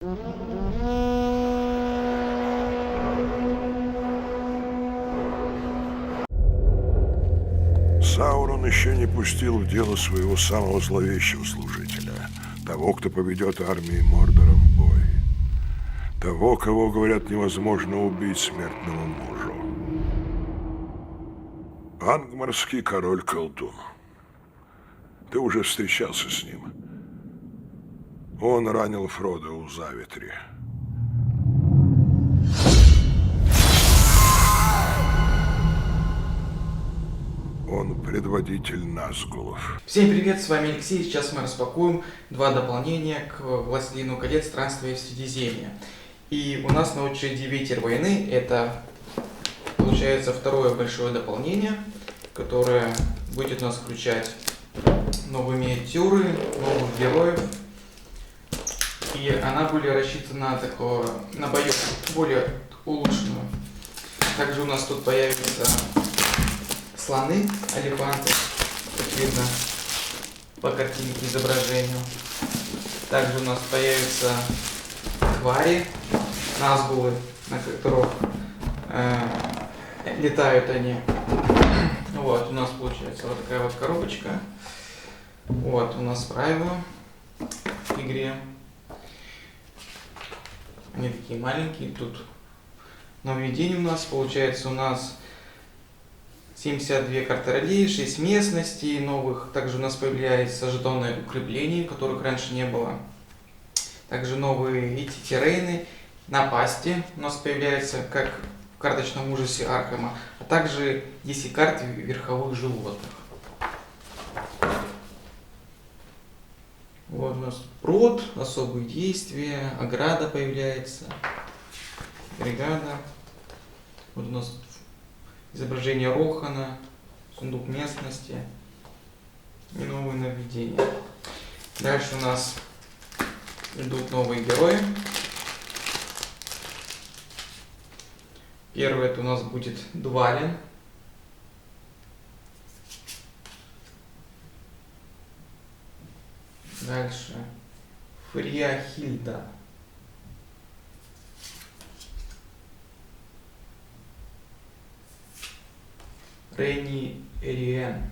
Саурон еще не пустил в дело своего самого зловещего служителя, того, кто поведет армии Мордора в бой. Того, кого, говорят, невозможно убить смертному мужу. Ангмарский король-колдун. Ты уже встречался с ним. Он ранил Фродо у Заветри. Он предводитель Назгулов. Всем привет, с вами Алексей. Сейчас мы распакуем два дополнения к «Властелину колец. Странствие в Средиземье». И у нас на очереди «Ветер войны». Это, получается, второе большое дополнение, которое будет у нас включать новые миниатюры, новых героев. И она более рассчитана на бою, более улучшенную. Также у нас тут появятся слоны, элефанты, как видно по картинке, изображению. Также у нас появятся твари, назгулы, на которых летают они. Вот, у нас получается вот такая вот коробочка. Вот, у нас правила в игре. Они такие маленькие. Тут нововведение у нас получается, у нас 72 карты ролей, 6 местностей новых. Также у нас появляются жетоны укреплений, которых раньше не было. Также новые эти террейны, напасти у нас появляются, как в карточном ужасе Архама. А также 10 карт верховых животных. Вот у нас прод, особые действия, ограда появляется, бригада. Вот у нас изображение Рохана, сундук местности и новые нововведения. Дальше у нас идут новые герои. Первый это у нас будет Двалин. Дальше Фриахильда. Рейни Эриен.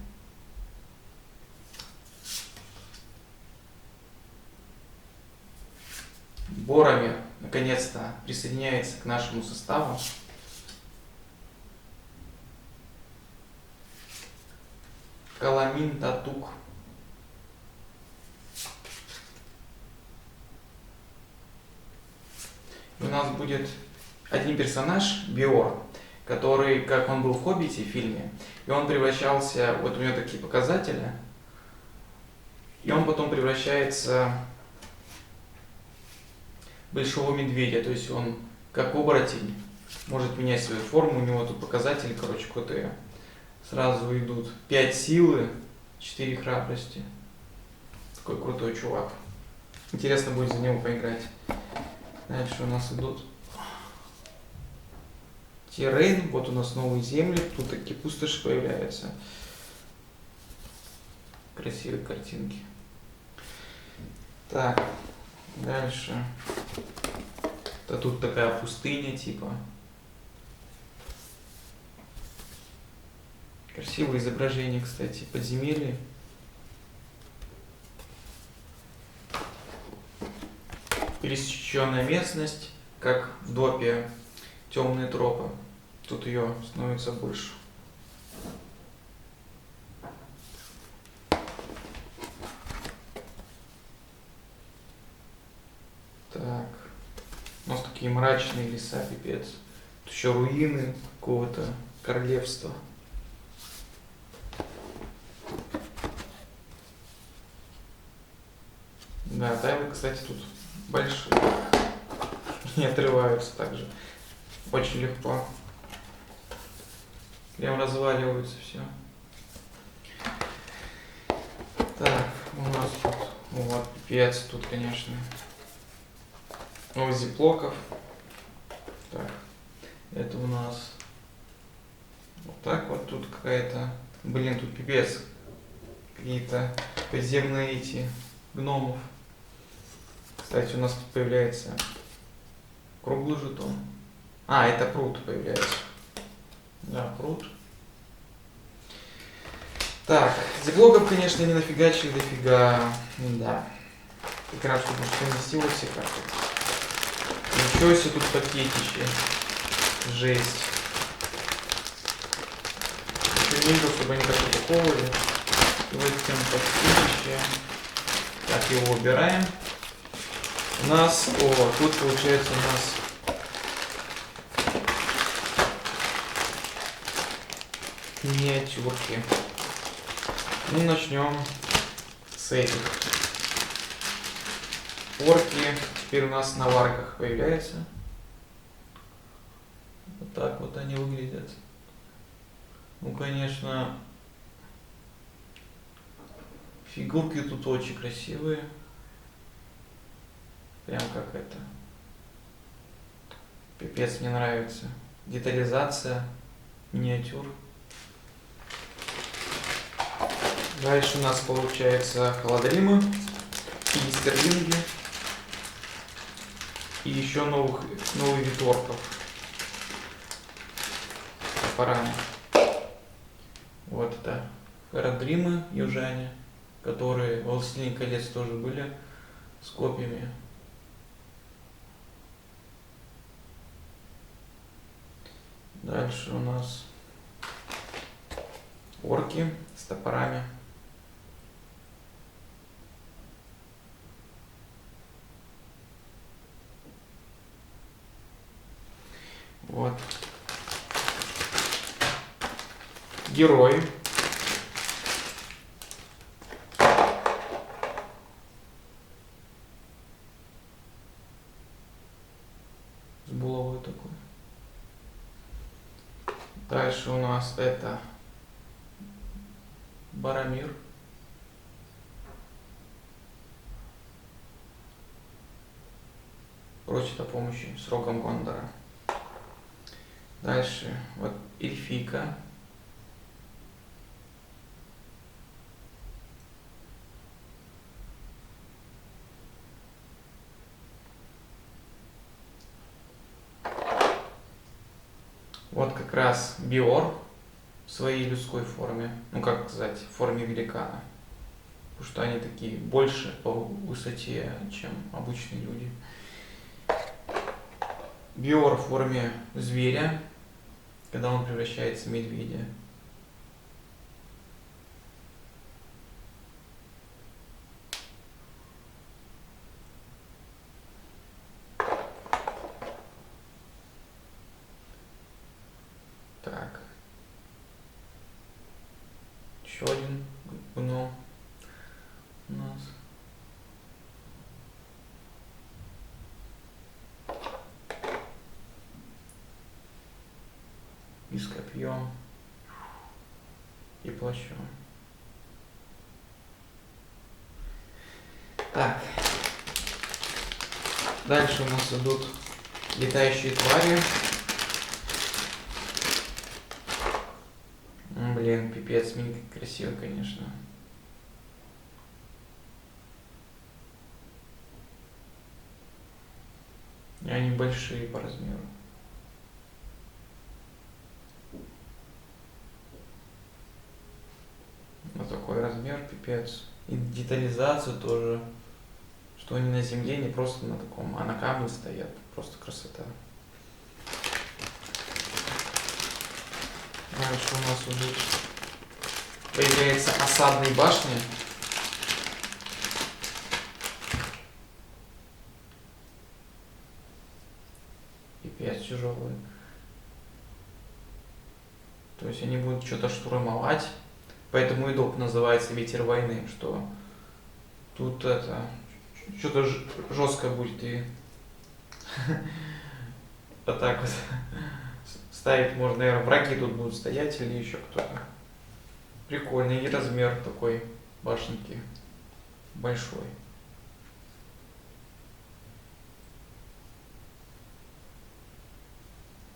Боромир наконец-то присоединяется к нашему составу. Каламин Татук. У нас будет один персонаж, Биор, который, как он был в «Хоббите» в фильме, и он превращался, вот у него такие показатели, и он потом превращается в большого медведя, то есть он как оборотень может менять свою форму, у него тут показатели, короче, крутые. Сразу идут 5 силы, 4 храбрости. Такой крутой чувак. Интересно будет за него поиграть. Дальше у нас идут террейн, вот у нас новые земли, тут такие пустоши появляются. Красивые картинки. Так, дальше. Да тут такая пустыня типа. Красивое изображение, кстати, подземелья. Пересеченная местность, как в допе темные тропы. Тут ее становится больше. Так. У нас такие мрачные леса, пипец. Тут еще руины какого-то королевства. Да, тайлы, кстати, тут большие. Не отрываются также. Очень легко. Прям разваливаются все. Так, у нас тут, вот, пипец тут, конечно. Много зиплоков. Так, это у нас вот так вот тут какая-то, блин, тут пипец. Какие-то подземные эти гномов. Кстати, у нас тут появляется круглый жетон. А, это пруд появляется. Да, пруд. Так, диблогов, конечно, не нафигачили дофига. Да. Игра, чтобы что нести все карты. Ничего себе тут пакетище. Жесть. Еще не чтобы они так упаковывали. И вот тем пакетище. Так, его убираем. У нас, тут получается у нас миниатюрки. Ну, начнем с этих. Орки теперь у нас на варках появляются. Вот так вот они выглядят. Ну, конечно, фигурки тут очень красивые. Прям как это. Пипец, мне нравится. Детализация миниатюр. Дальше у нас получается холодримы и стерлинги. И еще новый вид орков. Топорами. Вот это холодримы южане, которые в «Властелине колец» тоже были с копьями. Дальше у нас орки с топорами. Вот. Герой. С булавой такой. Дальше у нас это Барамир. Просит о помощи с рогом Гондора. Дальше вот эльфийка. Вот как раз Биор в своей людской форме, ну как сказать, в форме великана. Потому что они такие больше по высоте, чем обычные люди. Биор в форме зверя, когда он превращается в медведя. Так. Еще один гном у нас. И с копьем, и плащом. Так. Дальше у нас идут летающие твари. Блин, пипец, мини красиво, конечно. И они большие по размеру. Вот такой размер, пипец. И детализацию тоже. Что они на земле не просто на таком, а на камне стоят. Просто красота. Дальше у нас уже появляются осадные башни. Пипец тяжелые. То есть они будут что-то штурмовать. Поэтому и доп называется «Ветер войны», что тут это что-то жестко будет и вот так вот ставить можно, наверное, враги тут будут стоять или еще кто-то. Прикольный и размер такой башенки большой.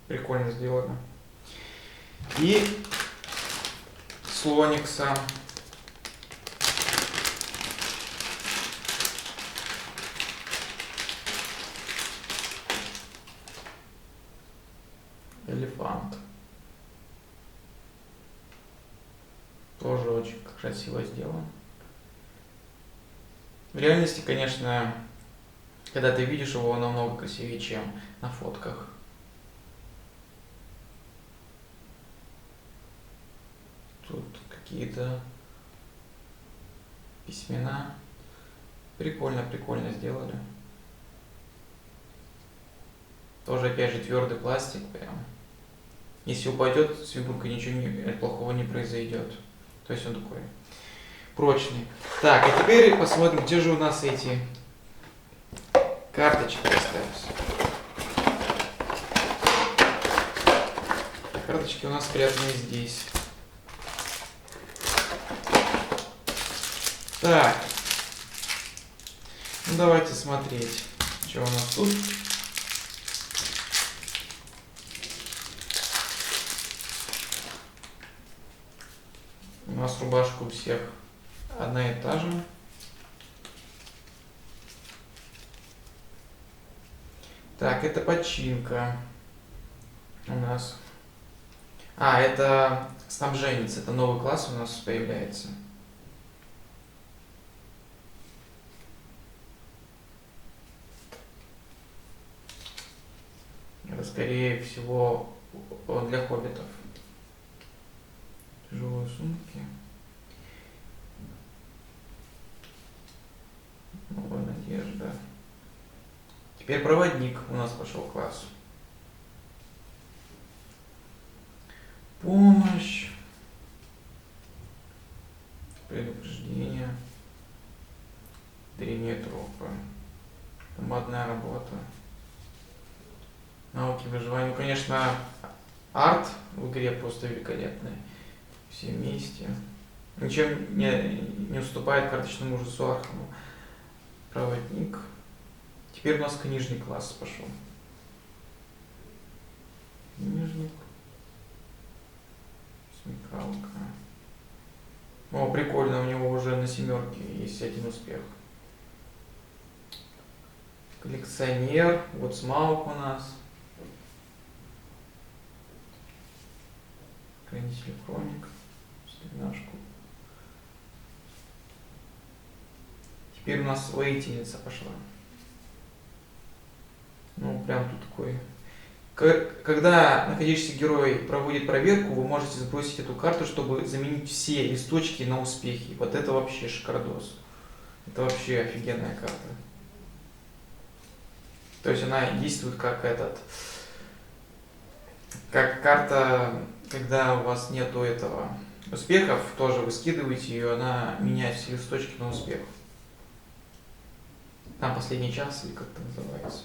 Прикольно сделано. И слоникса. Элефант. Тоже очень красиво сделан. В реальности, конечно, когда ты видишь его, он намного красивее, чем на фотках. Тут какие-то письмена. Прикольно, прикольно сделали. Тоже, опять же, твердый пластик прям. Если упадет с фигуркой, ничего плохого не произойдет. То есть он такой прочный. Так, а теперь посмотрим, где же у нас эти карточки остались. Карточки у нас спрятаны здесь. Так. Ну давайте смотреть, что у нас тут. У нас рубашка у всех одна и та же. Так, это починка у нас. А, это снабженец, это новый класс у нас появляется. Это, скорее всего, для хоббитов. Тяжелые сумки. Новая надежда. Теперь проводник у нас пошел класс. Помощь. Предупреждение. Древние тропы. Командная работа. Навыки выживания. Ну, конечно, арт в игре просто великолепный. Все вместе. Ничем не уступает карточному ужасу Архаму. Проводник. Теперь у нас книжный класс пошел. Книжник. Смекалка. О, прикольно, у него уже на 7 есть 1 успех. Коллекционер. Вот смаук у нас. Хранитель хроник. Стремяшку. Теперь у нас воительница пошла. Ну, прям тут такой. Когда находящийся герой проводит проверку, вы можете сбросить эту карту, чтобы заменить все листочки на успехи. Вот это вообще шикардос. Это вообще офигенная карта. То есть она действует как как карта, когда у вас нету этого успехов, тоже вы скидываете ее, она меняет все листочки на успех. Там последний час или как это называется.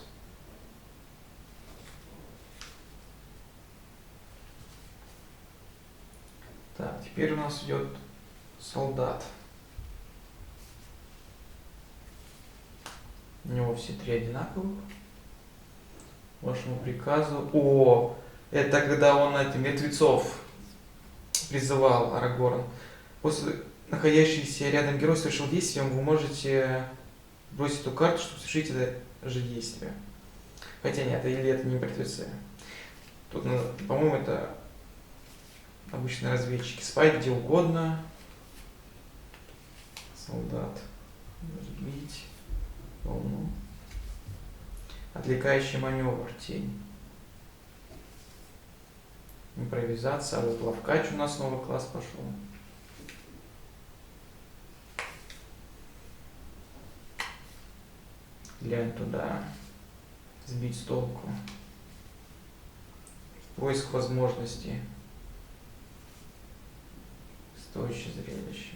Так, теперь у нас идет солдат. У него все 3 одинаковых. Вашему приказу. О, это когда он мертвецов призывал, Арагорн. После находящийся рядом герой совершил действие, вы можете бросить эту карту, чтобы совершить это же действие. Хотя нет, или это не мертвецы. Тут, по-моему, это обычные разведчики. Спать где угодно. Солдат. Разбить. Волну. Отвлекающий маневр. Тень. Импровизация. А вот ловкач у нас новый класс пошел. Глянь туда. Сбить с толку. Поиск возможностей. Стоящее зрелище.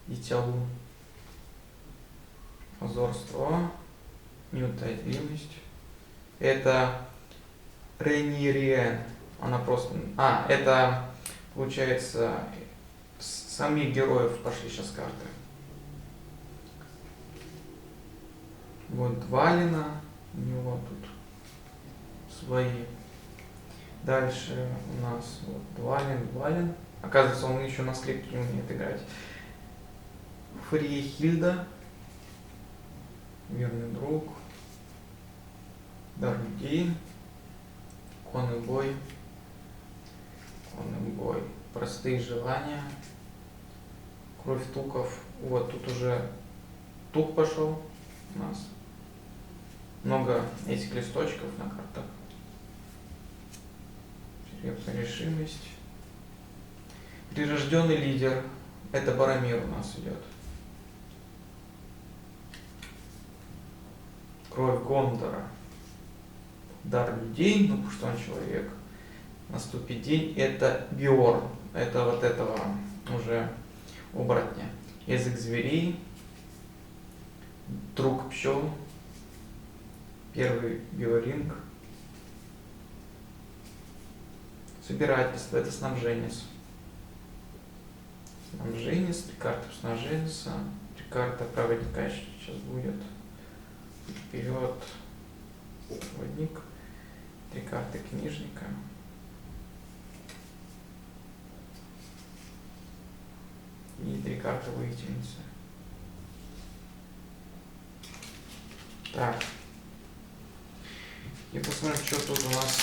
Дитя лун. Озорство. Неутомимость. Это Рейнириен. Она просто... А, это, получается, самих героев пошли сейчас карты. Вот Двалина. У него тут свои. Дальше у нас вот Двалин. Оказывается, он еще на скрипке не умеет играть. Фрейхильда. Верный друг. Дар людей. Конный бой. Он бой. Простые желания. Кровь туков. Вот тут уже тук пошел у нас. Много этих листочков на картах. Серьезная решимость. Прирожденный лидер. Это Баромир у нас идет. Кровь Гондора. Дар людей, ну потому что он человек. Наступит день. Это Биорн. Это вот этого уже оборотня. Язык зверей. Друг пчел. Первый биоринг. Собирательство. Это снабженец. Снабженец. 3 карты снабженца. 3 карты проводника сейчас будет. Вперед. Проводник. 3 карты книжника. И 3 карты воительницы. Так. И посмотрим, что тут у нас.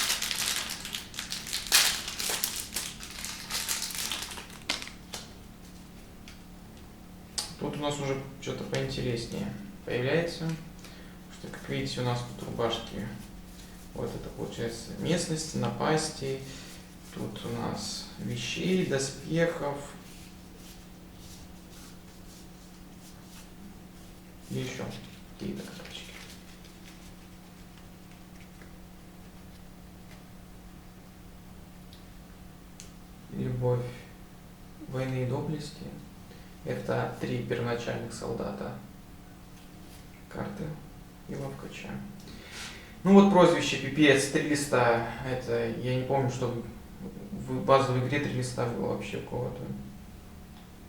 Тут у нас уже что-то поинтереснее появляется. Что, как видите, у нас тут рубашки. Вот это получается местности, напасти. Тут у нас вещей, доспехов. И еще какие-то карточки. Любовь, войны и доблести. Это 3 первоначальных солдата. Карты и ловкача. Ну вот прозвище пипец, 3 листа. Это я не помню, что в базовой игре 3 листа было вообще у кого-то.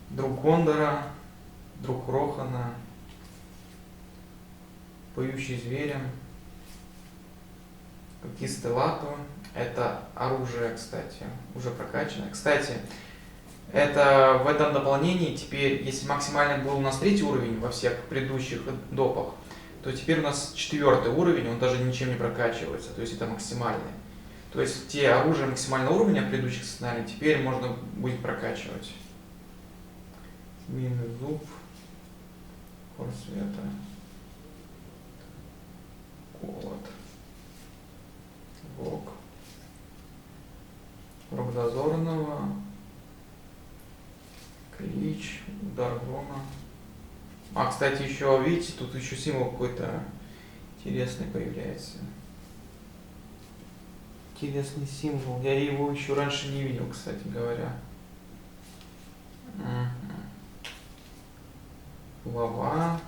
Друг Гондора, друг Рохана, поющий зверем, когтистый лапы. Это оружие, кстати, уже прокачано. Кстати, это в этом дополнении теперь, если максимально был у нас 3 уровень во всех предыдущих допах, то теперь у нас 4 уровень, он даже ничем не прокачивается, то есть это максимальный. То есть те оружия максимального уровня предыдущих сценариев теперь можно будет прокачивать. Змеиный зуб, хор света, голод, волк, рог дозорного, клич, удар грома. А, кстати, еще, видите, тут еще символ какой-то интересный появляется. Интересный символ. Я его еще раньше не видел, кстати говоря. Глава.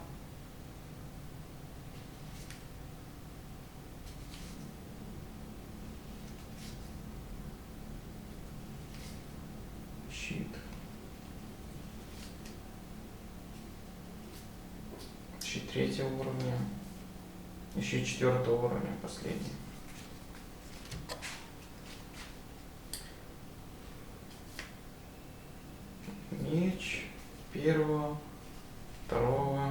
Щит. Щит 3-го уровня. Еще 4-го уровня, последний. Меч 1-го, 2-го,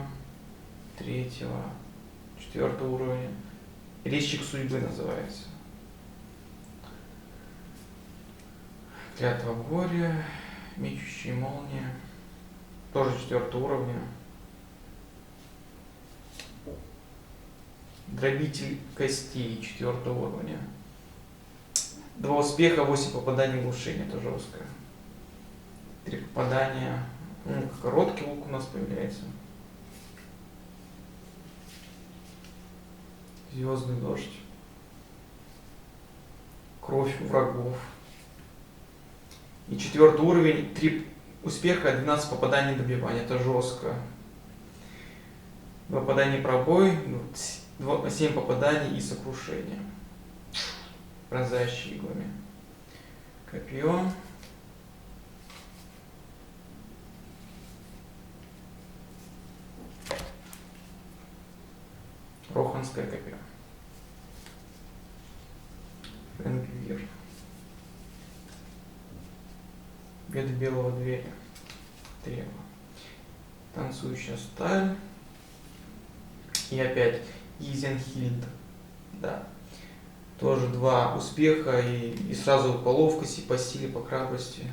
3-го, 4-го уровня. Резчик судьбы называется. Клятва горя, мечущая молния. Тоже 4-го уровня. Дробитель костей 4-го уровня. 2 успеха, 8 попаданий в глушение, это жестко. 3 попадания. Ну, короткий лук у нас появляется. Звездный дождь. Кровь врагов. И 4-й уровень, 3 успеха, 12 попаданий добивания. Это жестко. 2 попадания пробой, 7 попаданий и сокрушение. Пронзающие иглами. Копье. Роханское копье. Френгвир. Беды белого зверя. Трева. Танцующая сталь. И опять Изенхильд. Да. Тоже 2 успеха и сразу по ловкости, по силе, по храбрости.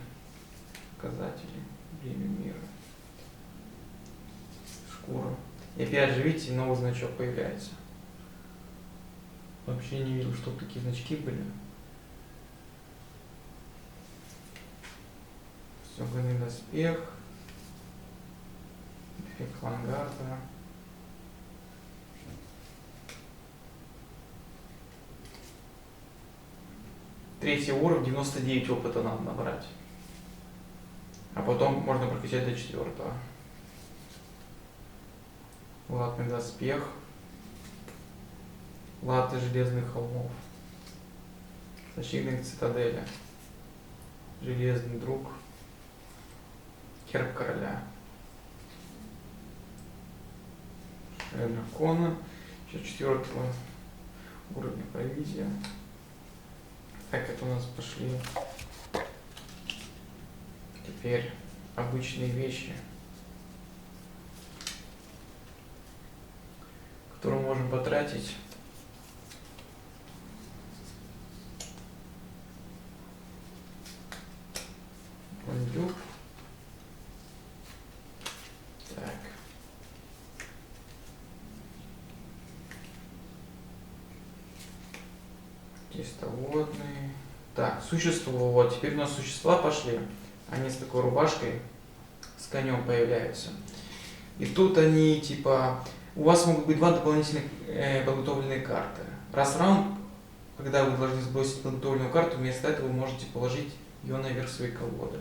Показатели. Время мира. Шкура. И опять же, видите, новый значок появляется. Вообще не видел, что такие значки были. Стеганый доспех. Эффект авангарда. Третий уровень, 99 опыта надо набрать. А потом можно прокачать до 4-го. Латный доспех. Латы железных холмов. Защитник цитадели. Железный друг. Герб короля. Шея дракона. 4-го уровня провизия. Так, это у нас пошли теперь обычные вещи, которые можем потратить. Бандюк. Так. Чистоводные. Так, существо. Вот, теперь у нас существа пошли. Они с такой рубашкой, с конем появляются. И тут они типа... У вас могут быть 2 дополнительных подготовленные карты. Раз в раунд, когда вы должны сбросить подготовленную карту, вместо этого вы можете положить ее наверх своей колоды.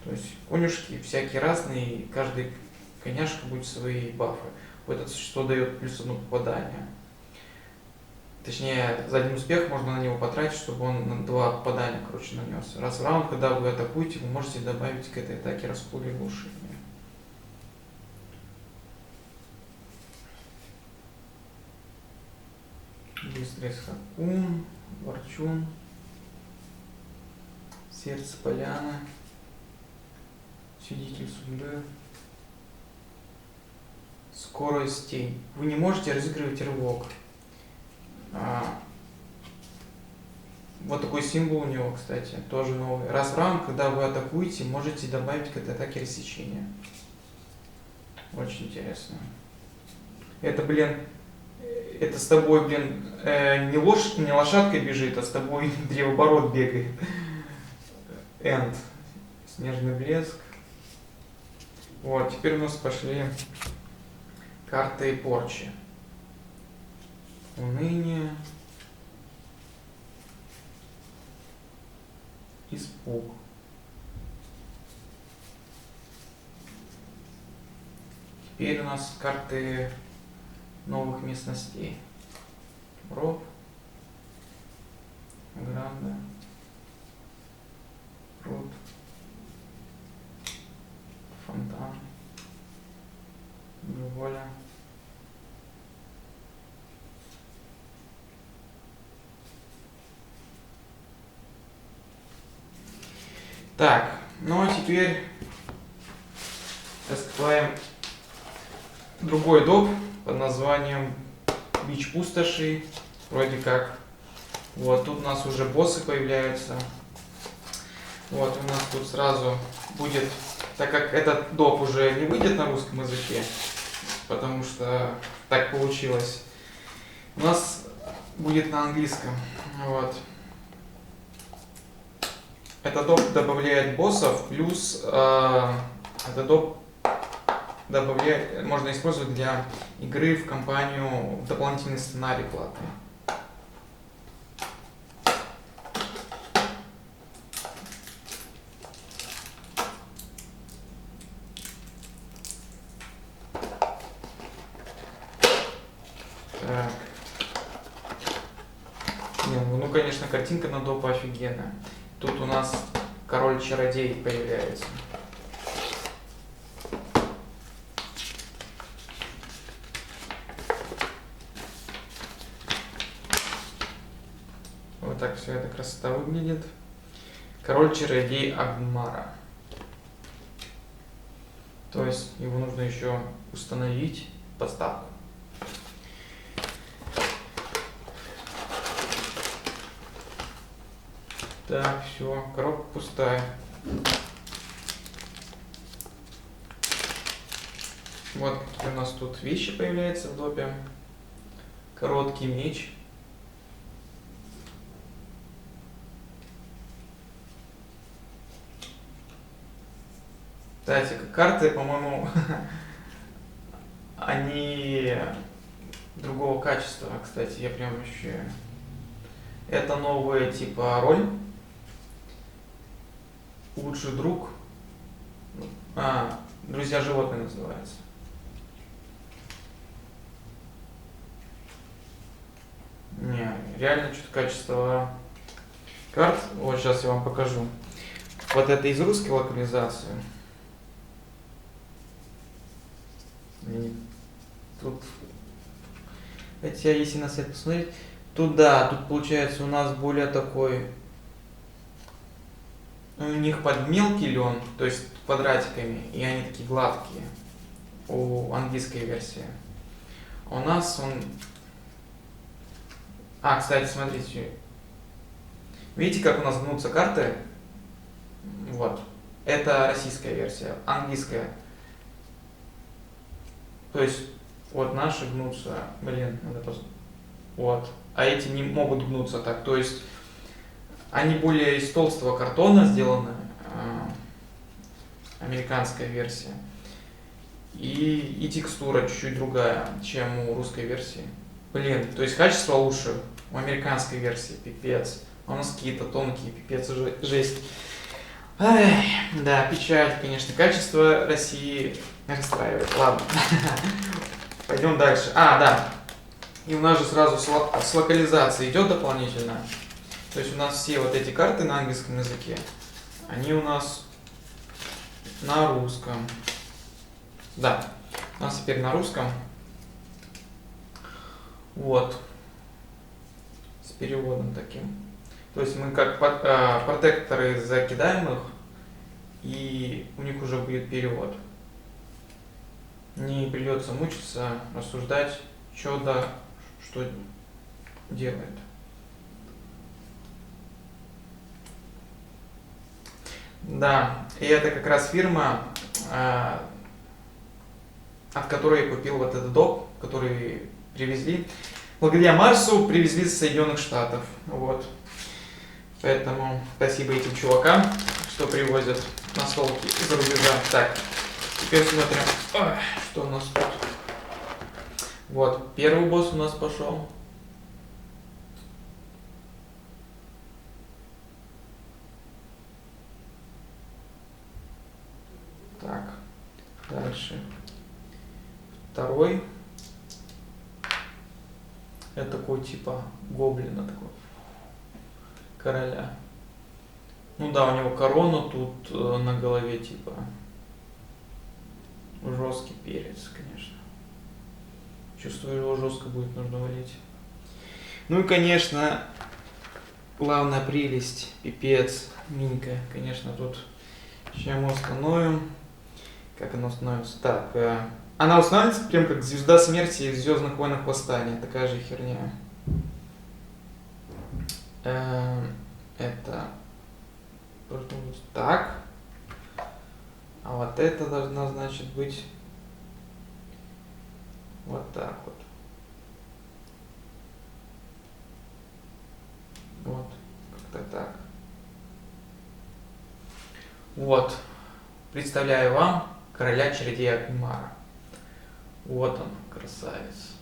То есть конюшки всякие разные, и каждый коняшка будет свои бафы. Вот это существо дает плюс 1 попадание. Точнее, за 1 успех можно на него потратить, чтобы он на 2 попадания, короче, нанес. Раз в раунд, когда вы атакуете, вы можете добавить к этой атаке раскол и глушение. Быстрый скакун, ворчун, сердце поляны, свидетель судьбы, скорость тень. Вы не можете разыгрывать рывок. Вот такой символ у него, кстати, тоже новый. Раз в раунд, когда вы атакуете, можете добавить к этой атаке рассечение. Очень интересно. Это, блин, это с тобой, блин, не лошадка бежит, а с тобой древоборот бегает. Энд. Снежный блеск. Вот, теперь у нас пошли карты порчи. Уныние. Испуг. Теперь у нас карты новых местностей. Ров. Гранда. Пруд. Фонтан. Воля. Так, ну а теперь раскрываем другой доп под названием Бич Пустоши. Вроде как. Вот, тут у нас уже боссы появляются. Вот, у нас тут сразу будет, так как этот доп уже не выйдет на русском языке, потому что так получилось, у нас будет на английском. Вот. Это доп добавляет боссов, плюс это доп добавляет, можно использовать для игры в кампанию дополнительный сценарий платный. Так. Не, ну конечно, картинка на допа офигенная. Тут у нас король-чародей появляется. Вот так все эта красота выглядит. Король-чародей Агмара. То есть его нужно еще установить подставку. Так, все, коробка пустая. Вот какие у нас тут вещи появляются в допе. Короткий меч. Кстати, карты, по-моему, они другого качества, кстати, я прям ощущаю. Это новая типа роль. Лучший друг. Друзья животные называется. Не, реально что-то качество карт. Вот сейчас я вам покажу. Вот это из русской локализации. И тут, хотя если на сайт посмотреть, тут да, тут получается у нас более такой, у них под мелкий лен, то есть квадратиками, и они такие гладкие у английской версии. А у нас он... кстати, смотрите. Видите, как у нас гнутся карты? Вот. Это российская версия, английская. То есть, вот наши гнутся, надо просто... Вот. А эти не могут гнуться так. То есть, они более из толстого картона сделаны, американская версия. И текстура чуть-чуть другая, чем у русской версии. То есть качество лучше у американской версии, пипец. А у нас какие-то тонкие, пипец, жесть. Да, печаль, конечно. Качество России расстраивает. Ладно. Пойдем дальше. Да. И у нас же сразу с локализацией идет дополнительно. То есть у нас все вот эти карты на английском языке, они у нас на русском. Да, у нас теперь на русском. Вот. С переводом таким. То есть мы как протекторы закидаем их, и у них уже будет перевод. Не придется мучиться, рассуждать, что делает. Да, и это как раз фирма, от которой я купил вот этот доп, который привезли. Благодаря Марсу привезли из Соединенных Штатов. Вот. Поэтому спасибо этим чувакам, что привозят настолки из-за рубежа. Так, теперь смотрим, что у нас тут. Вот, первый босс у нас пошел. Так, дальше. Второй. Это такой типа гоблина такой. Короля. Ну да, у него корона тут на голове типа. Жесткий перец, конечно. Чувствую, его жестко будет нужно валить. Ну и, конечно, главная прелесть, пипец, Минька. Конечно, тут сейчас мы установим. Как она установится? Так, она устанавливается прям как звезда смерти из Звездных войнах Восстания. Такая же херня. Это так. А вот это должна, значит, быть вот так вот. Вот, как-то так. Вот. Представляю вам короля чародея Акмара. Вот он, красавец.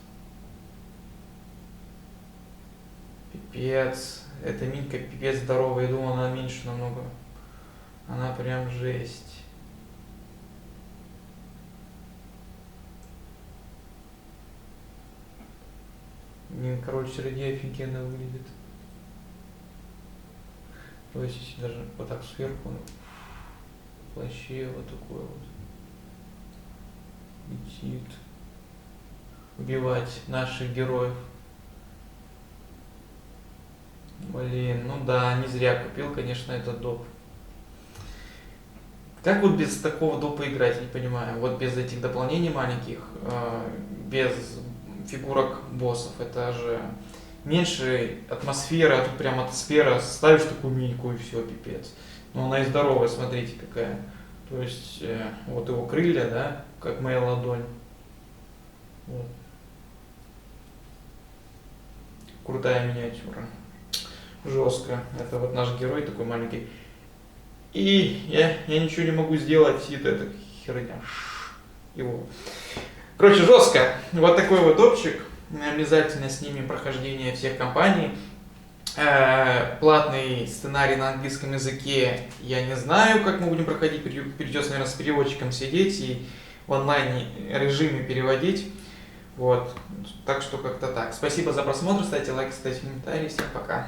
Пипец. Эта Минька пипец здоровая. Я думал, она меньше намного. Она прям жесть. Блин, короче, чародей офигенно выглядит. То есть даже вот так сверху в плаще вот такой вот летит убивать наших героев. Блин, ну да, не зря купил, конечно, этот доп. Как вот без такого допа играть, не понимаю. Вот без этих дополнений маленьких, без фигурок боссов, это же меньше атмосфера, а тут прям атмосфера, ставишь такую миньку и все, пипец. Но она и здоровая, смотрите какая. То есть вот его крылья, да, как моя ладонь. Вот. Крутая миниатюра. Жестко. Это вот наш герой такой маленький. И я ничего не могу сделать, и это херня. Его. Короче, жестко. Вот такой вот топчик. Обязательно снимем прохождение всех кампаний. Платный сценарий на английском языке я не знаю, как мы будем проходить. Придется, наверное, с переводчиком сидеть и в онлайн режиме переводить. Вот. Так что как-то так. Спасибо за просмотр. Ставьте лайки, ставьте комментарии. Всем пока.